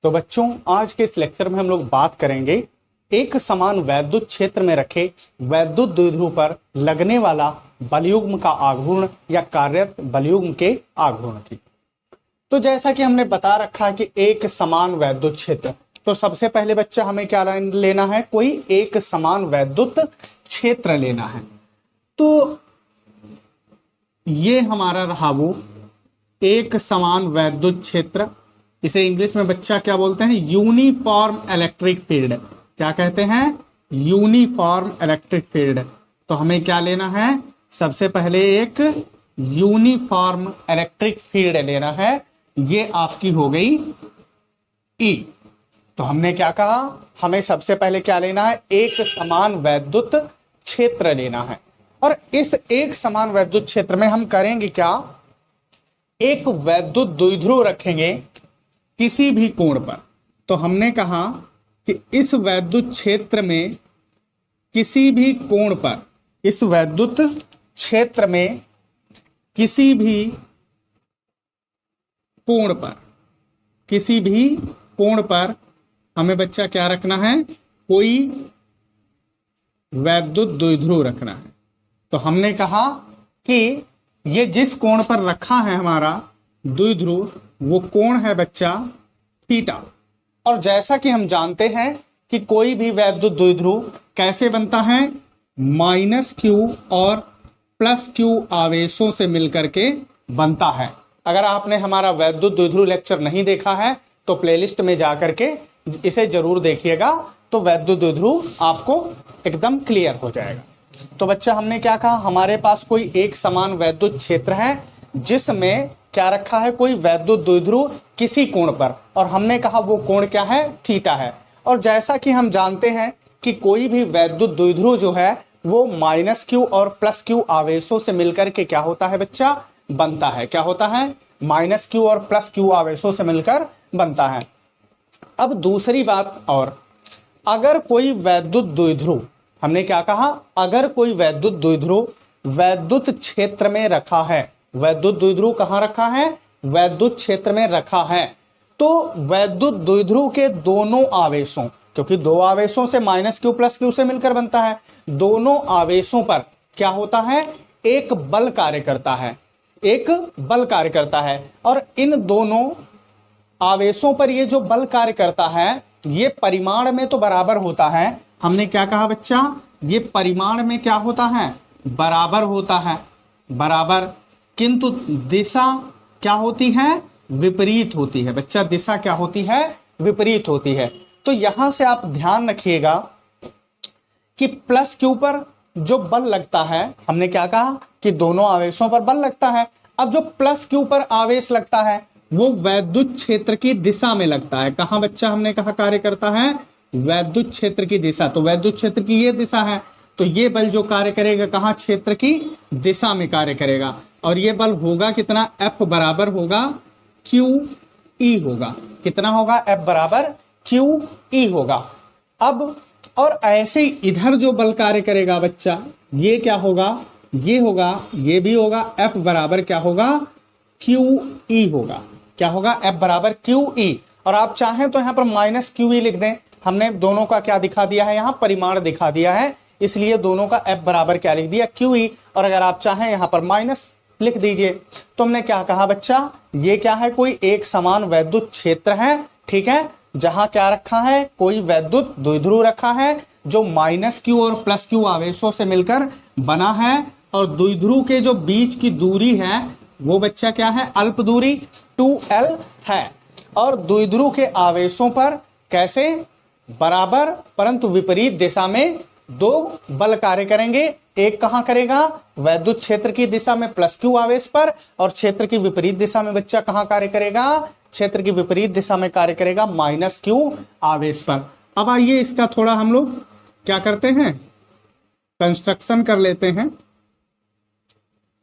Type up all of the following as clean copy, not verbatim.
तो बच्चों आज के इस लेक्चर में हम लोग बात करेंगे एक समान वैद्युत क्षेत्र में रखे वैद्युत द्विध्रुव पर लगने वाला बलयुग्म का आघूर्ण या कार्यरत बलयुग्म के आघूर्ण की। तो जैसा कि हमने बता रखा कि एक समान वैद्युत क्षेत्र, तो सबसे पहले बच्चा हमें क्या लेना है, कोई एक समान वैद्युत क्षेत्र लेना है। तो ये हमारा रहा वो एक समान वैद्युत क्षेत्र, इसे इंग्लिश में बच्चा क्या बोलते हैं, यूनिफॉर्म इलेक्ट्रिक फील्ड। क्या कहते हैं, यूनिफॉर्म इलेक्ट्रिक फील्ड। तो हमें क्या लेना है, सबसे पहले एक यूनिफॉर्म इलेक्ट्रिक फील्ड लेना है। ये आपकी हो गई ई। तो हमने क्या कहा, हमें सबसे पहले क्या लेना है, एक समान वैद्युत क्षेत्र लेना है। और इस एक समान वैद्युत क्षेत्र में हम करेंगे क्या, एक वैद्युत द्विध्रुव रखेंगे किसी भी कोण पर। तो हमने कहा कि इस वैद्युत क्षेत्र में किसी भी कोण पर, इस वैद्युत क्षेत्र में किसी भी कोण पर, किसी भी कोण पर हमें बच्चा क्या रखना है, कोई वैद्युत द्विध्रुव रखना है। तो हमने कहा कि ये जिस कोण पर रखा है हमारा द्विध्रुव, वो कोण है बच्चा थीटा। और जैसा कि हम जानते हैं कि कोई भी वैद्युत द्विध्रुव कैसे बनता है, -q और +q आवेशों से मिलकर के बनता है। अगर आपने हमारा वैद्युत द्विध्रुव लेक्चर नहीं देखा है तो प्लेलिस्ट में जाकर के इसे जरूर देखिएगा, तो वैद्युत द्विध्रुव आपको एकदम क्लियर हो जाएगा। तो बच्चा हमने क्या कहा, हमारे पास कोई एक समान वैद्युत क्षेत्र है जिसमें क्या रखा है, कोई वैद्युत द्विध्रुव किसी कोण पर, और हमने कहा वो कोण क्या है, थीटा है। और जैसा कि हम जानते हैं कि कोई भी वैद्युत द्विध्रुव जो है वो -q और +q आवेशों से मिलकर के क्या होता है बच्चा, बनता है। क्या होता है, -q और +q आवेशों से मिलकर बनता है। अब दूसरी बात, और अगर कोई वैद्युत द्विध्रुव, हमने क्या कहा, अगर कोई वैद्युत द्विध्रुव वैद्युत क्षेत्र में रखा है, वैद्युत द्विध्रुव कहाँ रखा है, वैद्युत क्षेत्र में रखा है, तो वैद्युत द्विध्रुव के दोनों आवेशों, क्योंकि दो आवेशों से -q +q से मिलकर बनता है, दोनों आवेशों पर क्या होता है, एक बल कार्य करता है, एक बल कार्य करता है। और इन दोनों आवेशों पर ये जो बल कार्य करता है ये परिमाण में तो बराबर होता है। हमने क्या कहा बच्चा, ये परिमाण में क्या होता है, बराबर होता है, बराबर, किंतु दिशा क्या होती है, विपरीत होती है। बच्चा दिशा क्या होती है, विपरीत होती है। तो यहां से आप ध्यान रखिएगा कि +q पर जो बल लगता है, हमने क्या कहा कि दोनों आवेशों पर बल लगता है। अब जो +q पर आवेश लगता है वो वैद्युत क्षेत्र की दिशा में लगता है। कहां बच्चा, हमने कहा कार्य करता है वैद्युत क्षेत्र की दिशा। तो वैद्युत क्षेत्र की ये दिशा है, तो ये बल जो कार्य करेगा कहां, क्षेत्र की दिशा में कार्य करेगा। और ये बल होगा कितना, F बराबर होगा QE होगा। कितना होगा, F बराबर QE होगा। अब और ऐसे ही इधर जो बल कार्य करेगा बच्चा, ये क्या होगा, ये होगा, ये भी होगा, F बराबर क्या होगा, QE होगा। क्या होगा, F बराबर QE। और आप चाहें तो यहाँ पर -QE लिख दें, हमने दोनों का क्या दिखा दिया है, यहाँ परिमाण दिखा दिया है, इसलिए दोनों का F बराबर क्या लिख दिया, QE। और अगर आप चाहें यहाँ पर माइनस लिख दीजिए। तो हमने क्या कहा बच्चा, ये क्या है, कोई एक समान वैद्युत क्षेत्र है, ठीक है, जहां क्या रखा है, कोई वैद्युत द्विध्रुव रखा है जो -q और +q आवेशों से मिलकर बना है। और द्विध्रुव के जो बीच की दूरी है वो बच्चा क्या है, अल्प दूरी 2L है। और द्विध्रुव के आवेशों पर कैसे, बराबर परंतु विपरीत दिशा में दो बल कार्य करेंगे। एक कहां करेगा, वैद्युत क्षेत्र की दिशा में +q आवेश पर, और क्षेत्र की विपरीत दिशा में बच्चा कहां कार्य करेगा, क्षेत्र की विपरीत दिशा में कार्य करेगा -q आवेश पर। अब आइए इसका थोड़ा हम लोग क्या करते हैं, कंस्ट्रक्शन कर लेते हैं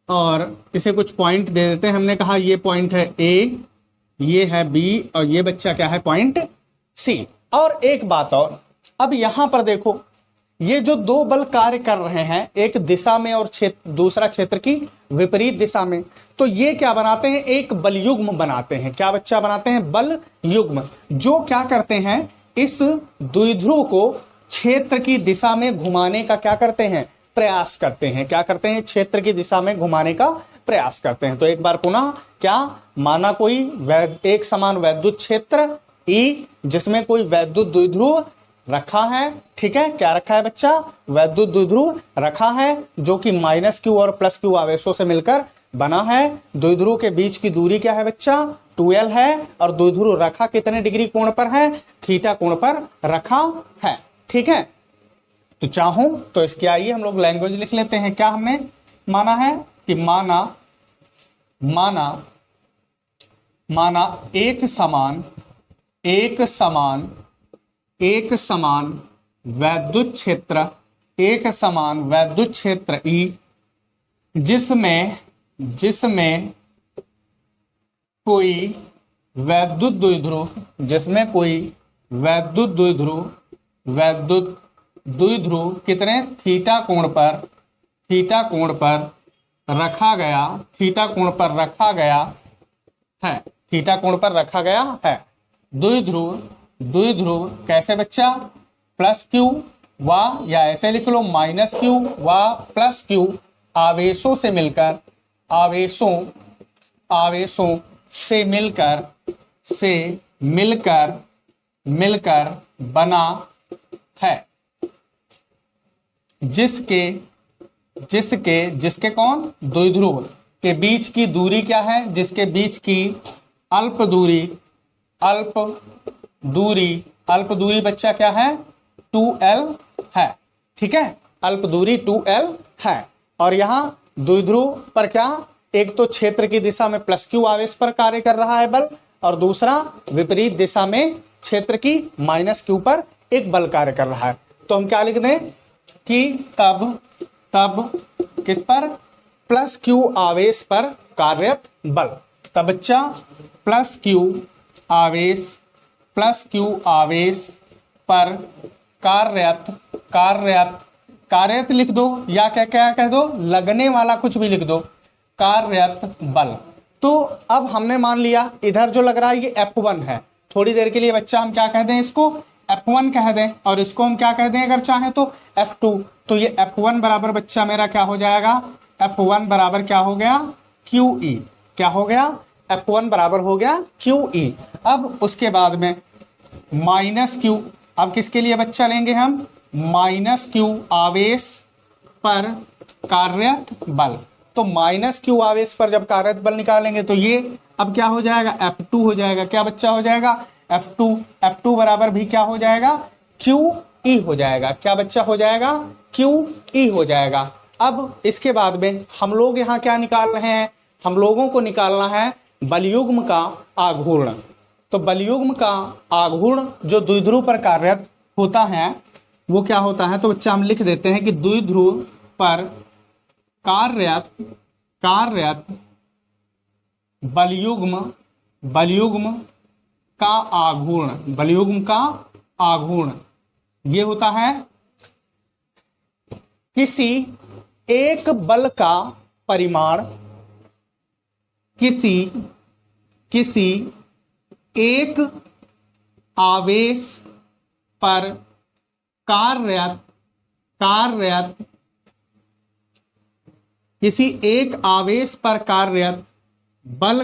और इसे कुछ पॉइंट दे देते हैं। हमने कहा ये पॉइंट है A, ये है B, और ये बच्चा क्या है, पॉइंट C। और एक बात और, अब यहां पर देखो, ये जो दो बल कार्य कर रहे हैं, एक दिशा में और दूसरा क्षेत्र की विपरीत दिशा में, तो ये क्या बनाते हैं, एक बल युग्म बनाते हैं। क्या बच्चा बनाते हैं, बल युग्म, जो क्या करते हैं, इस द्विध्रुव को क्षेत्र की दिशा में घुमाने का क्या करते हैं, प्रयास करते हैं। क्या करते हैं, क्षेत्र की दिशा में घुमाने का प्रयास करते हैं। तो एक बार पुनः क्या माना, कोई एक समान वैद्युत क्षेत्र ई जिसमें कोई वैद्युत द्विध्रुव रखा है, ठीक है, क्या रखा है बच्चा, वैद्युत द्विध्रुव रखा है, जो कि -q और +q आवेशों से मिलकर बना है। द्विध्रुव के बीच की दूरी क्या है बच्चा, 2l है, और द्विध्रुव रखा कितने डिग्री कोण पर है, थीटा कोण पर रखा है, ठीक है। तो चाहूं तो इसके आइए हम लोग लैंग्वेज लिख लेते हैं। क्या हमने माना है कि माना एक समान वैद्युत क्षेत्र E जिसमें कोई वैद्युत द्विध्रुव कितने थीटा कोण पर रखा गया है। द्विध्रुव कैसे बच्चा, +q व, या ऐसे लिख लो -q व +q आवेशों से मिलकर बना है। जिसके कौन, द्विध्रुव के बीच की दूरी क्या है, जिसके बीच की अल्प दूरी बच्चा क्या है, 2l है, ठीक है, अल्प दूरी 2l है। और यहाँ द्विध्रुव पर क्या, एक तो क्षेत्र की दिशा में +q आवेश पर कार्य कर रहा है बल, और दूसरा विपरीत दिशा में क्षेत्र की -q पर एक बल कार्य कर रहा है। तो हम क्या लिख दें कि तब किस पर, +q आवेश पर कार्यरत बल, तब बच्चा +q आवेश पर कार्यरत लिख दो, या क्या कह दो, लगने वाला कुछ भी लिख दो, कार्यरत बल। तो अब हमने मान लिया इधर जो लग रहा है ये F1 है। थोड़ी देर के लिए बच्चा हम क्या कह दें, इसको F1 कह दें, और इसको हम क्या कह दें अगर चाहें तो F2। तो ये F1 बराबर बच्चा मेरा क्या हो जाएगा, F1 बराबर क्या हो गया, QE। क्या हो गया, F1 बराबर हो गया QE। अब उसके बाद में -q, अब किसके लिए बच्चा लेंगे हम, -q आवेश पर कार्यरत बल। तो -q आवेश पर जब कार्यरत बल निकालेंगे तो ये अब क्या हो जाएगा, F2 हो जाएगा। क्या बच्चा हो जाएगा, F2 बराबर भी क्या हो जाएगा, QE हो जाएगा। क्या बच्चा हो जाएगा, QE हो जाएगा। अब इसके बाद में हम लोग यहाँ क्या निकाल रहे हैं, हम लोगों को निकालना है बलयुग्म का आघूर्ण। तो बलयुग्म का आघूर्ण जो द्विध्रुव पर कार्यरत होता है वो क्या होता है, तो बच्चा हम लिख देते हैं कि द्विध्रुव पर कार्यरत बलयुग्म का आघूर्ण ये होता है किसी एक बल का परिमाण, किसी एक आवेश पर कार्यरत किसी एक आवेश पर कार्यरत बल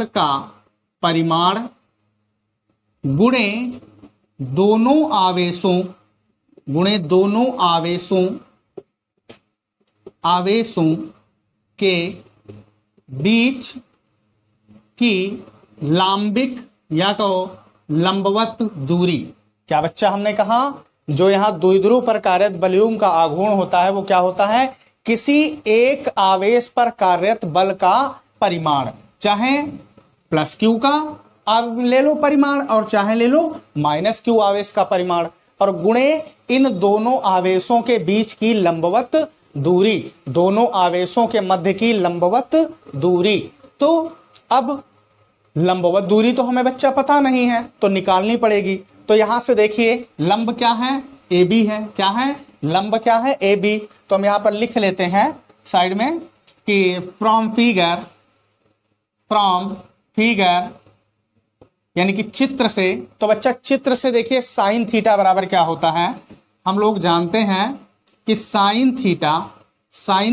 का परिमाण गुणे दोनों आवेशों के बीच की लांबिक या कहो लंबवत दूरी। क्या बच्चा हमने कहा, जो यहाँ द्विध्रुव पर कार्यरत बलयुग्म का आघूर्ण होता है वो क्या होता है, किसी एक आवेश पर कार्यरत बल का परिमाण, चाहे +q का आप ले लो परिमाण और चाहे ले लो -q आवेश का परिमाण, और गुणे इन दोनों आवेशों के बीच की लंबवत दूरी, दोनों आवेशों के मध्य की लंबवत दूरी। तो अब लंबवत दूरी तो हमें बच्चा पता नहीं है तो निकालनी पड़ेगी। तो यहां से देखिए लंब क्या है, ए बी है। क्या है? लंब क्या है? A B. तो हम यहां पर लिख लेते हैं साइड में कि फ्रॉम फिगर यानी कि चित्र से। तो बच्चा चित्र से देखिए साइन थीटा बराबर क्या होता है। हम लोग जानते हैं कि साइन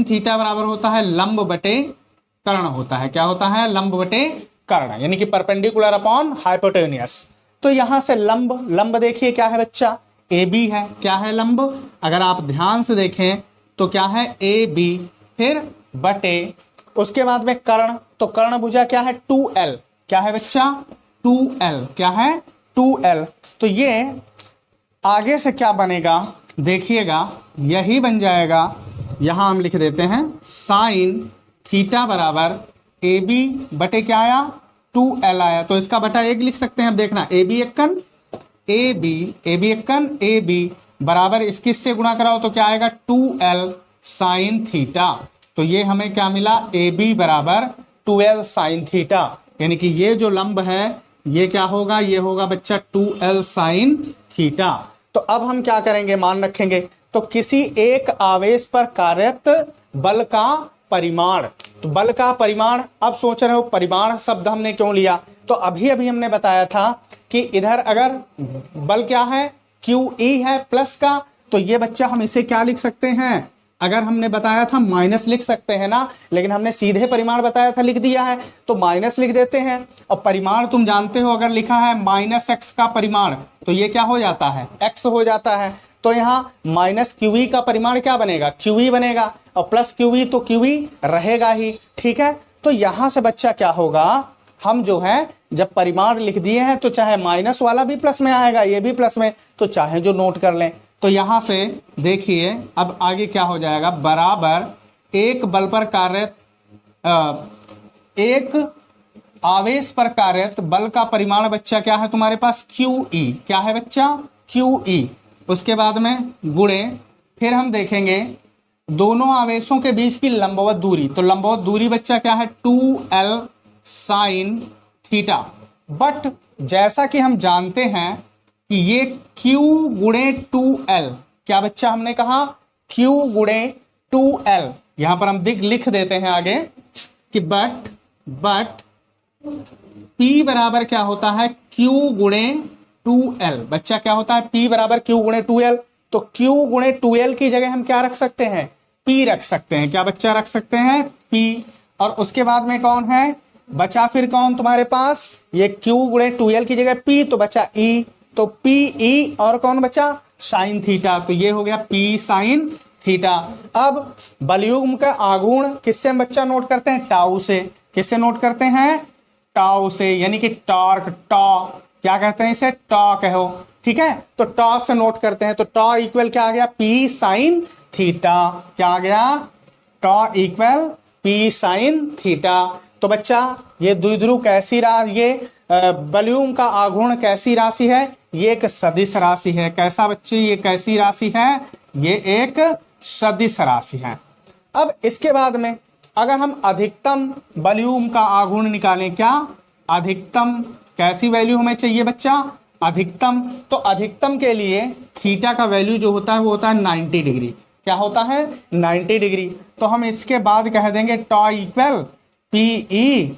थीटा बराबर होता है लंब बटे कर्ण होता है। क्या होता है? लंब बटे कर्ण, यानी कि परपेंडिकुलर अपॉन हाइपोटेन्यूस। तो यहां से लंब देखिए क्या है बच्चा? ए बी है। क्या है? लंब। अगर आप ध्यान से देखें तो क्या है? ए बी, फिर बटे, उसके बाद में कर्ण। तो कर्ण भुजा क्या है? 2l। क्या है बच्चा? 2l। क्या है? 2l। तो ये आगे से क्या बनेगा देखिएगा, यही बन जाएगा। यहां हम लिख देते हैं साइन थीटा बराबर ए बी बटे क्या आया? 2l आया। तो इसका बटा एक लिख सकते हैं। अब देखना, ए बी एक्कन ए बी बराबर इसकी से गुणा कराओ तो क्या आएगा? 2l sine theta. तो ये हमें क्या मिला? ए बी बराबर 2l साइन थीटा, यानी कि ये जो लंब है ये क्या होगा? ये होगा बच्चा 2l साइन थीटा। तो अब हम क्या करेंगे? मान रखेंगे। तो किसी एक आवेश पर कार्यरत बल का परिमाण। तो बल का परिमाण, अब सोच रहे हो परिमाण शब्द हमने क्यों लिया? तो अभी हमने बताया था कि इधर अगर बल क्या है? QE है प्लस का, तो ये बच्चा हम इसे क्या लिख सकते हैं? अगर हमने बताया था माइनस लिख सकते हैं ना, लेकिन हमने सीधे परिमाण बताया था, लिख दिया है तो माइनस लिख देते हैं। और परिमाण तुम जानते हो, अगर लिखा है -x का परिमाण तो ये क्या हो जाता है? x हो जाता है। तो यहाँ -QE का परिमाण क्या बनेगा? QE बनेगा, और प्लस QE तो QE रहेगा ही। ठीक है, तो यहां से बच्चा क्या होगा? हम जो है जब परिमाण लिख दिए हैं तो चाहे माइनस वाला भी प्लस में आएगा, ये भी प्लस में, तो चाहे जो नोट कर लें। तो यहां से देखिए अब आगे क्या हो जाएगा? बराबर एक बल पर कार्यरत एक आवेश पर कार्यरत बल का परिमाण बच्चा क्या है तुम्हारे पास? QE। क्या है बच्चा? QE। उसके बाद में गुणे, फिर हम देखेंगे दोनों आवेशों के बीच की लंबवत दूरी। तो लंबवत दूरी बच्चा क्या है? 2l sine theta. बट जैसा कि हम जानते हैं कि ये Q गुणे 2l, क्या बच्चा हमने कहा? Q गुणे 2l। यहां पर हम लिख देते हैं आगे कि बट P बराबर क्या होता है? Q गुणे 2l। बच्चा क्या होता है? P बराबर Q गुणे 2l। तो Q गुणे 2l की जगह हम क्या रख सकते हैं? P रख सकते हैं। क्या बच्चा रख सकते हैं? P। और उसके बाद में कौन है बचा? फिर कौन तुम्हारे पास? ये Q गुणे 2l की जगह P, तो बचा E। तो PE और कौन बचा? Sine theta. तो ये हो गया P साइन थीटा। अब बलयुग्म का आघूर्ण किससे हम बच्चा नोट करते हैं? टाउ से। किससे नोट करते हैं? टाउ से, यानी कि टॉर्क। टॉ क्या कहते हैं इसे? टॉ कहो। ठीक है, तो टॉ से नोट करते हैं। तो टॉ इक्वल क्या आ गया? P sine theta. क्या आ गया? टॉ इक्वल P साइन थीटा। तो बच्चा ये द्विध्रुव कैसी राशि, ये बलयुग्म का आघूर्ण कैसी राशि है? ये एक सदिश राशि है। कैसा बच्चे? ये कैसी राशि है? ये एक सदिश राशि है। अब इसके बाद में अगर हम अधिकतम बलयुग्म का आघूर्ण निकालें, क्या अधिकतम कैसी वैल्यू हमें चाहिए बच्चा? अधिकतम। तो अधिकतम के लिए थीटा का वैल्यू जो होता है वो होता है 90 डिग्री। क्या होता है? 90 डिग्री। तो हम इसके बाद कह देंगे टॉ इक्वल PE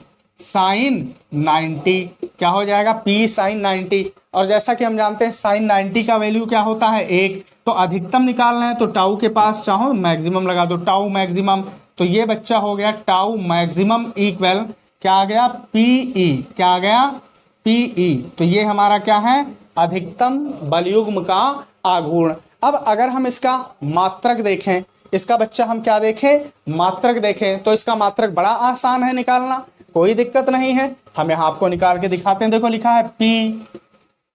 साइन 90। क्या हो जाएगा? P sine 90। और जैसा कि हम जानते हैं साइन 90 का वैल्यू क्या होता है? 1। तो अधिकतम निकालना है तो टाउ के पास चाहो मैक्सिमम लगा दो, टाउ मैक्सिमम। तो ये बच्चा हो गया टाउ मैक्सिमम इक्वल क्या आ गया? PE। क्या आ गया? PE। तो ये हमारा क्या है? अधिकतम बलयुग्म का आघूर्ण। अब अगर हम इसका मात्रक देखें, इसका बच्चा हम क्या देखें? मात्रक देखें। तो इसका मात्रक बड़ा आसान है निकालना, कोई दिक्कत नहीं है। हम यहाँ आपको निकाल के दिखाते हैं। देखो लिखा है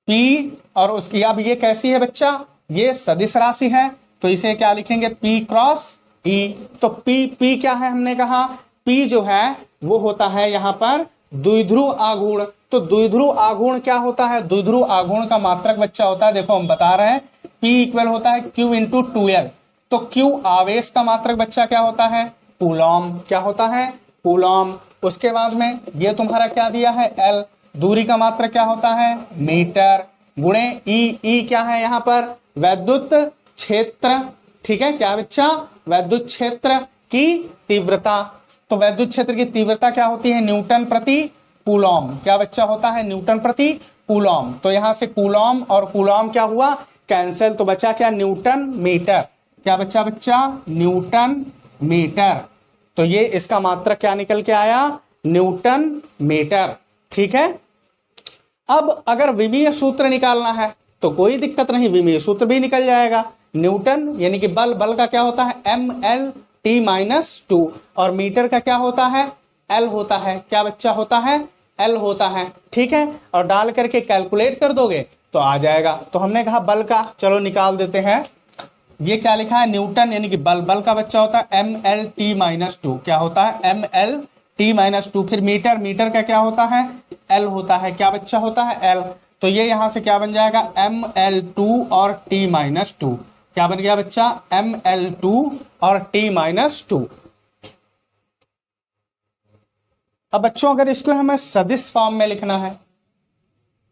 P और उसकी, अब ये कैसी है बच्चा? ये सदिश राशि है। तो इसे क्या लिखेंगे? P cross E। तो P क्या है? हमने कहा P जो है वो होता है यहाँ पर द्विध्रुव आघूर्ण। तो द्विध्रुव आघूर्ण क्या होता है? द्विध्रुव आघूर्ण का मात्रक बच्चा होता है, देखो हम बता रहे हैं, P इक्वल होता है Q इंटू 2L। तो Q आवेश का मात्रक बच्चा क्या होता है? कूलॉम। क्या होता है? कूलॉम। उसके बाद में ये तुम्हारा क्या दिया है? L। दूरी का मात्रक क्या होता है? मीटर। गुणे E। E क्या है यहाँ पर? वैद्युत क्षेत्र, ठीक है क्या बच्चा, वैद्युत क्षेत्र की तीव्रता। तो वैद्युत क्षेत्र की तीव्रता क्या होती है, न्यूटन प्रति कूलॉम। क्या बच्चा होता है, न्यूटन प्रति कूलॉम। तो यहां से कूलॉम और कूलॉम क्या हुआ, कैंसिल, तो बचा क्या, न्यूटन मीटर। क्या बच्चा न्यूटन मीटर। तो ये इसका मात्रक क्या निकल के आया, न्यूटन मीटर। ठीक है, अब अगर विमीय सूत्र निकालना है तो कोई दिक्कत नहीं, विमीय सूत्र भी निकल जाएगा। न्यूटन यानी कि बल, बल का क्या होता है, ML_T-2, और मीटर का क्या होता है, L होता है। क्या बच्चा होता है, L होता है। ठीक है, और डाल करके कैलकुलेट कर दोगे तो आ जाएगा। तो हमने कहा बल का, चलो निकाल देते हैं। ये क्या लिखा है, न्यूटन यानी कि बल, बल का बच्चा होता है ML_T-2। क्या होता है, ML_T-2। फिर मीटर, मीटर का क्या होता है, L होता है। क्या बच्चा होता है, L। तो ये यहां से क्या बन जाएगा, ML2 और T-2। क्या बन गया बच्चा, ML2 और T-2। अब बच्चों अगर इसको हमें सदिश फॉर्म में लिखना है,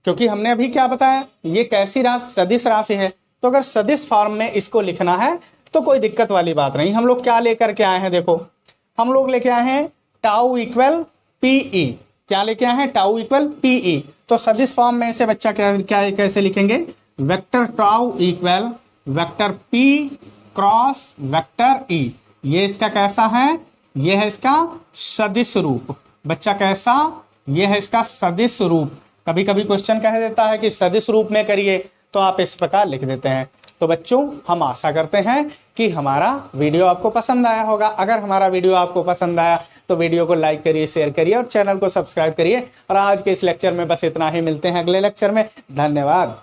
क्योंकि हमने अभी क्या बताया, ये कैसी राशि, सदिश राशि है। तो अगर सदिश फॉर्म में इसको लिखना है तो कोई दिक्कत वाली बात नहीं। हम लोग क्या लेकर के आए हैं, देखो हम लोग लेके आए हैं टाउ इक्वल पीई। क्या लेके आए हैं, टाउ इक्वल पीई। तो सदिश फॉर्म में इसे बच्चा क्या क्या कैसे लिखेंगे, vector tau equal vector P cross vector E. ये इसका कैसा है, ये है इसका सदिश रूप। बच्चा कैसा, ये है इसका सदिश रूप। कभी कभी क्वेश्चन कह देता है कि सदिश रूप में करिए, तो आप इस प्रकार लिख देते हैं। तो बच्चों हम आशा करते हैं कि हमारा वीडियो आपको पसंद आया होगा। अगर हमारा वीडियो आपको पसंद आया तो वीडियो को लाइक करिए, शेयर करिए और चैनल को सब्सक्राइब करिए। और आज के इस लेक्चर में बस इतना ही, मिलते हैं अगले लेक्चर में। धन्यवाद।